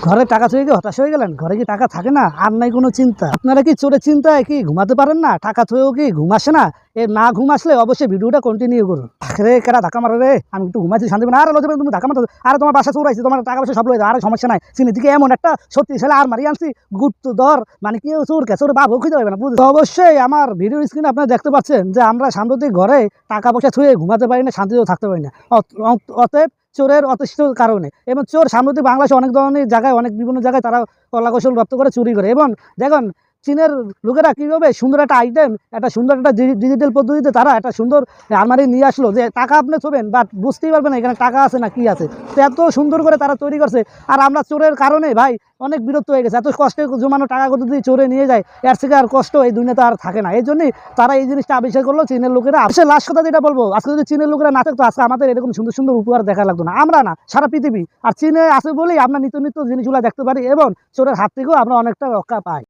ঘরে টাকা চুরি কি হতাশ হয়ে গেলেন? ঘরে কি টাকা থাকে না? আর নাই কোনো চিন্তা? আপনারা কি চোরের চিন্তায় কি ঘুমাতে পারেন না? টাকা থুয়েও কি ঘুম আসে না? না ঘুম আসলে অবশ্যই ভিডিওটা কন্টিনিউ করুন। রে কেডা ধাক্কা মারে রে? আমি একটু ঘুমাইছি শান্তি পাই না। আরে লজ্জা পেলে তুমি ধাক্কা মারতেছো। আরে তোমার বাসা চোর আইছে, তোমার টাকা পয়সা সব লয়ে যাও। আরে সমস্যা নাই। চিনি দিকে এমন একটা শক্তিশালী আর মারি আনছি, গুপ্তধর মানে কি চোর কে চোর বাপ খুঁজে পাবে না। তো অবশ্যই আমার ভিডিও স্ক্রিনে আপনারা দেখতে পাচ্ছেন যে আমরা সাম্প্রতিক ঘরে টাকা পয়সা থুয়ে ঘুমাতে পারি না, শান্তিতেও থাকতে পারি না। অতএব চোরের অতিষ্ঠ কারণে এবং চোর সাম্প্রতিক বাংলাদেশে অনেক ধরনের জায়গায় অনেক বিভিন্ন জায়গায় তারা কলা কৌশল রপ্ত করে চুরি করে। এবং দেখুন চীনের লোকেরা কীভাবে সুন্দর একটা আইটেম, একটা সুন্দর একটা ডিজিটাল পদ্ধতিতে তারা একটা সুন্দর আলমারি নিয়ে আসলো যে টাকা আপনি ছবেন বাট বুঝতেই পারবেন না এখানে টাকা আছে না কি আছে। তো এত সুন্দর করে তারা তৈরি করছে। আর আমরা চোরের কারণে ভাই অনেক বিরক্ত হয়ে গেছে। এত কষ্টে জমানো টাকাগুলো যদি চোরে নিয়ে যায় এর থেকে আর কষ্ট এই দুনিয়াতে আর থাকে না। এই জন্যই তারা এই জিনিসটা আবিষ্কার করলো চীনের লোকেরা। আসলে লাস্ট কথা যেটা বলবো, আজকে যদি চীনের লোকেরা না থাকতো আজকে আমাদের এরকম সুন্দর সুন্দর উপহার দেখা লাগতো না। আমরা না, সারা পৃথিবী। আর চীনে আছে বলেই আমরা নিত্য নিত্য জিনিসগুলো দেখতে পারি এবং চোরের হাত থেকেও আমরা অনেকটা রক্ষা পাই।